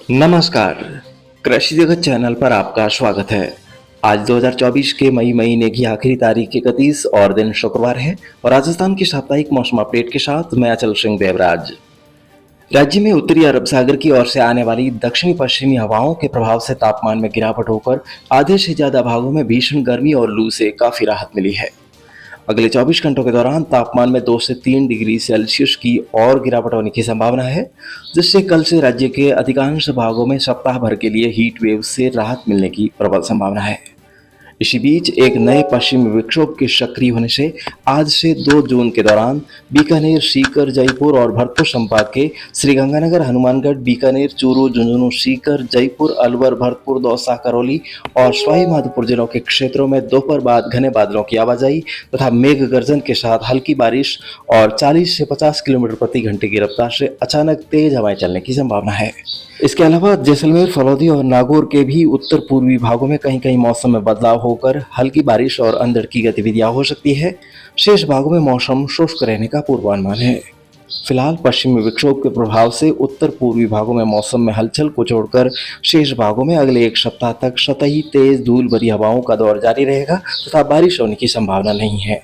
नमस्कार, कृषि जगत चैनल पर आपका स्वागत है। आज 2024 के मई महीने की आखिरी तारीख 31 और दिन शुक्रवार है और राजस्थान की साप्ताहिक मौसम अपडेट के साथ मैं अचल सिंह देवराज। राज्य में उत्तरी अरब सागर की ओर से आने वाली दक्षिणी पश्चिमी हवाओं के प्रभाव से तापमान में गिरावट होकर आधे से ज्यादा भागों में भीषण गर्मी और लू से काफी राहत मिली है। अगले 24 घंटों के दौरान तापमान में 2 से 3 डिग्री सेल्सियस की और गिरावट होने की संभावना है, जिससे कल से राज्य के अधिकांश भागों में सप्ताह भर के लिए हीट वेव से राहत मिलने की प्रबल संभावना है। इसी बीच एक नए पश्चिमी विक्षोभ के सक्रिय होने से आज से 2 जून के दौरान बीकानेर, सीकर, जयपुर और भरतपुर संभाग के श्रीगंगानगर, हनुमानगढ़, बीकानेर, चूरू, झुंझुनू, सीकर, जयपुर, अलवर, भरतपुर, दौसा, करौली और सवाई माधोपुर जिलों के क्षेत्रों में दोपहर बाद घने बादलों की आवाजाही तथा मेघ गर्जन के साथ हल्की बारिश और 40 से 50 किलोमीटर प्रति घंटे की रफ्तार से अचानक तेज हवाएं चलने की संभावना है। इसके अलावा जैसलमेर, फलौदी और नागौर के भी उत्तर पूर्वी भागों में कहीं कहीं मौसम में बदलाव होकर हल्की बारिश और अंधड़ की गतिविधियां हो सकती है। शेष भागों में मौसम शुष्क रहने का पूर्वानुमान है। फिलहाल पश्चिमी विक्षोभ के प्रभाव से उत्तर पूर्वी भागों में मौसम में हलचल को छोड़कर शेष भागों में अगले एक सप्ताह तक सतही तेज धूल भरी हवाओं का दौर जारी रहेगा तथा बारिश होने की संभावना नहीं है।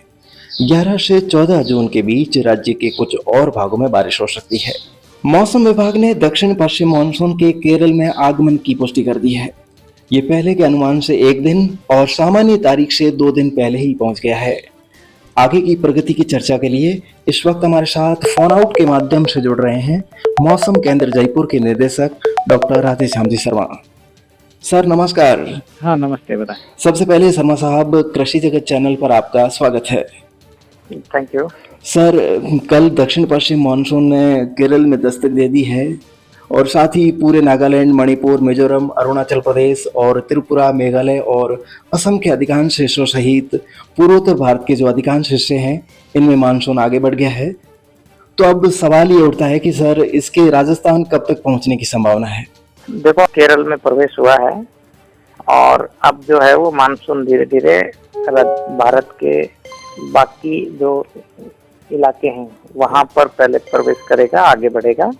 11 से 14 जून के बीच राज्य के कुछ और भागों में बारिश हो सकती है। मौसम विभाग ने दक्षिण पश्चिम मानसून के केरल में आगमन की पुष्टि कर दी है। ये पहले के अनुमान से 1 दिन और सामान्य तारीख से 2 दिन पहले ही पहुंच गया है। आगे की प्रगति की चर्चा के लिए इस वक्त हमारे साथ फोन आउट के माध्यम से जुड़ रहे हैं मौसम केंद्र जयपुर के निदेशक डॉक्टर राधेश्याम जी शर्मा। सर नमस्कार। हाँ नमस्ते, बताएं। सबसे पहले शर्मा साहब, कृषि जगत चैनल पर आपका स्वागत है। Thank you. सर, कल दक्षिण पश्चिम मानसून ने केरल में दस्तक दे दी है और साथ ही पूरे नागालैंड, मणिपुर, मिजोरम, अरुणाचल प्रदेश और त्रिपुरा, मेघालय और असम के अधिकांश हिस्सों सहित पूर्वोत्तर भारत के जो अधिकांश हिस्से हैं इनमें मानसून आगे बढ़ गया है। तो अब सवाल ये उठता है कि सर इसके राजस्थान कब तक पहुंचने की संभावना है? देखो, केरल में प्रवेश हुआ है और अब जो है वो मानसून धीरे धीरे भारत के बाकी जो इलाके हैं वहां पर पहले प्रवेश करेगा, आगे बढ़ेगा।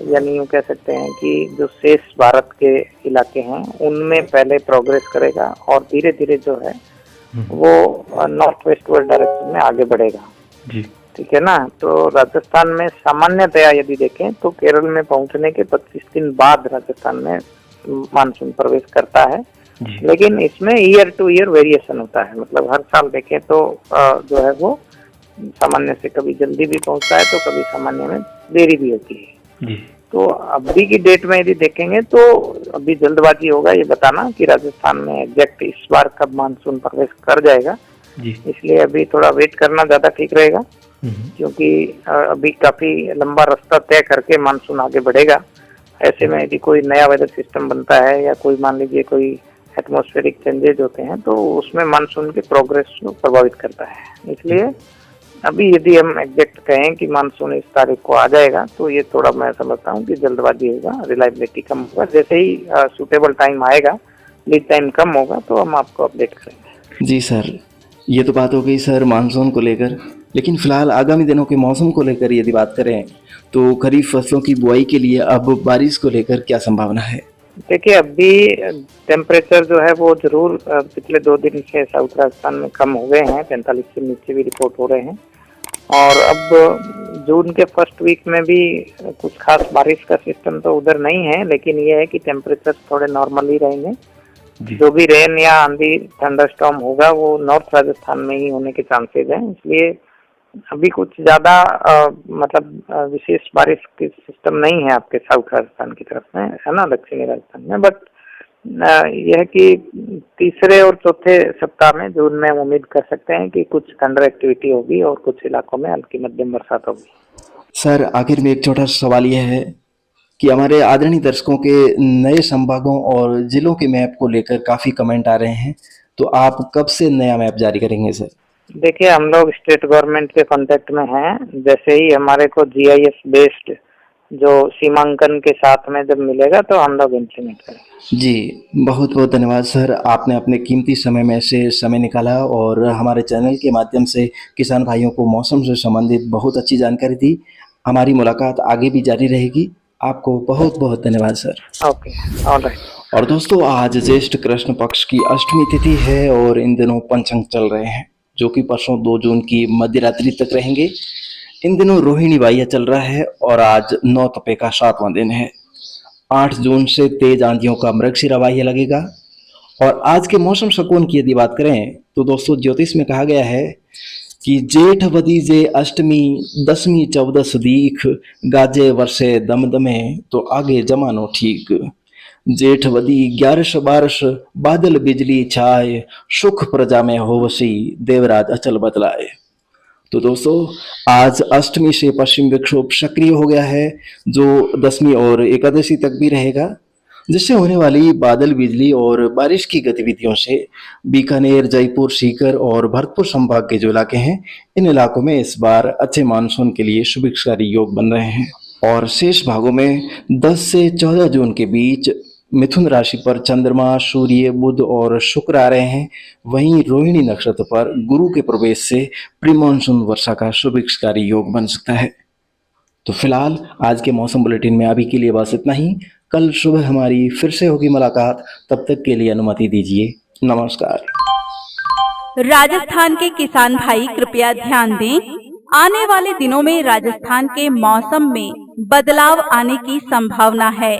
यानी यूँ कह सकते हैं कि जो शेष भारत के इलाके हैं उनमें पहले प्रोग्रेस करेगा और धीरे धीरे जो है वो नॉर्थ वेस्टवर्ड डायरेक्शन में आगे बढ़ेगा। ठीक है ना। तो राजस्थान में सामान्यतया यदि देखें तो केरल में पहुंचने के 25 दिन बाद राजस्थान में मानसून प्रवेश करता है, लेकिन इसमें ईयर टू ईयर वेरिएशन होता है। मतलब हर साल देखें तो जो है वो सामान्य से कभी जल्दी भी पहुंचता है तो कभी सामान्य में देरी भी होती है। तो अभी की डेट में यदि देखेंगे तो अभी जल्दबाजी होगा ये बताना कि राजस्थान में एग्जैक्ट इस बार कब मानसून प्रवेश कर जाएगा। इसलिए अभी थोड़ा वेट करना ज्यादा ठीक रहेगा, क्योंकि अभी काफी लंबा रास्ता तय करके मानसून आगे बढ़ेगा। ऐसे में यदि कोई नया वेदर सिस्टम बनता है या कोई मान लीजिए कोई एटमॉस्फेरिक चेंजेज होते हैं तो उसमें मानसून के प्रोग्रेस को प्रभावित करता है। इसलिए अभी यदि हम एग्जैक्ट कहें कि मानसून इस तारीख को आ जाएगा तो ये थोड़ा मैं समझता हूँ कि जल्दबाजी होगा, रिलायबिलिटी कम होगा। जैसे ही सूटेबल टाइम आएगा, लीड टाइम कम होगा तो हम आपको अपडेट करेंगे। जी सर, ये तो बात हो गई सर मानसून को लेकर, लेकिन फिलहाल आगामी दिनों के मौसम को लेकर यदि बात करें तो खरीफ फसलों की बुआई के लिए अब बारिश को लेकर क्या संभावना है? देखिए, अभी टेम्परेचर जो है वो जरूर पिछले 2 दिन से साउथ राजस्थान में कम हो गए हैं, 45 से नीचे भी रिपोर्ट हो रहे हैं। और अब जून के फर्स्ट वीक में भी कुछ खास बारिश का सिस्टम तो उधर नहीं है, लेकिन ये है कि टेम्परेचर थोड़े नॉर्मल ही रहेंगे। जो भी रेन या आंधी थंडरस्टॉर्म होगा वो नॉर्थ राजस्थान में ही होने के चांसेस हैं। इसलिए अभी कुछ ज्यादा मतलब विशेष बारिश के सिस्टम नहीं है आपके साउथ राजस्थान की तरफ में, है ना, दक्षिणी राजस्थान में। बट यह है कि तीसरे और चौथे सप्ताह में जून में उम्मीद कर सकते हैं कि कुछ थंडर एक्टिविटी होगी और कुछ इलाकों में हल्की मध्यम बरसात होगी। सर, आखिर में एक छोटा सा सवाल यह है कि हमारे आदरणीय दर्शकों के नए संभागों और जिलों के मैप को लेकर काफी कमेंट आ रहे हैं, तो आप कब से नया मैप जारी करेंगे सर? देखिए, हम लोग स्टेट गवर्नमेंट के कांटेक्ट में हैं। जैसे ही हमारे को जीआईएस बेस्ड जो सीमांकन के साथ में जब मिलेगा तो हम लोग इम्प्लीमेंट करेंगे। जी, बहुत बहुत धन्यवाद सर, आपने अपने कीमती समय में से समय निकाला और हमारे चैनल के माध्यम से किसान भाइयों को मौसम से संबंधित बहुत अच्छी जानकारी दी। हमारी मुलाकात आगे भी जारी रहेगी। आपको बहुत बहुत धन्यवाद सर। Okay, all right. और दोस्तों आज ज्येष्ठ कृष्ण पक्ष की अष्टमी तिथि है और इन दिनों पंचांग चल रहे हैं जो कि परसों 2 जून की मध्य रात्रि तक रहेंगे। इन दिनों रोहिणी बाह्य चल रहा है और आज 9 तपे का 7वां दिन है। 8 जून से तेज आंधियों का मृगशिरा बाह्य लगेगा। और आज के मौसम शकुन की यदि बात करें तो दोस्तों ज्योतिष में कहा गया है कि जेठ बदी जे अष्टमी 10वीं 14 दीख गाजे वर्षे दमदमे तो आगे जमानो ठीक। जेठ बदी 11 12 बादल बिजली छाए सुख प्रजा में होवसी देवराज अचल बतलाए। तो दोस्तों आज अष्टमी से पश्चिम विक्षोभ सक्रिय हो गया है जो 10वीं और एकादशी तक भी रहेगा, जिससे होने वाली बादल बिजली और बारिश की गतिविधियों से बीकानेर, जयपुर, सीकर और भरतपुर संभाग के जो इलाके हैं इन इलाकों में इस बार अच्छे मानसून के लिए शुभकारी योग बन रहे हैं। और शेष भागों में 10 से 14 जून के बीच मिथुन राशि पर चंद्रमा, सूर्य, बुध और शुक्र आ रहे हैं। वहीं रोहिणी नक्षत्र पर गुरु के प्रवेश से प्री मानसून वर्षा का शुभकारी योग बन सकता है। तो फिलहाल आज के मौसम बुलेटिन में अभी के लिए बस इतना ही। कल सुबह हमारी फिर से होगी मुलाकात, तब तक के लिए अनुमति दीजिए। नमस्कार। राजस्थान के किसान भाई कृपया ध्यान दें, आने वाले दिनों में राजस्थान के मौसम में बदलाव आने की संभावना है।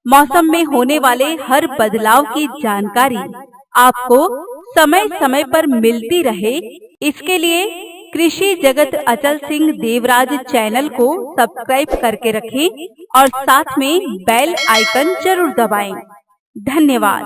मौसम में होने वाले हर बदलाव की जानकारी आपको समय समय पर मिलती रहे, इसके लिए कृषि जगत अचल सिंह देवराज चैनल को सब्सक्राइब करके रखें और साथ में बेल आइकन जरूर दबाएं। धन्यवाद।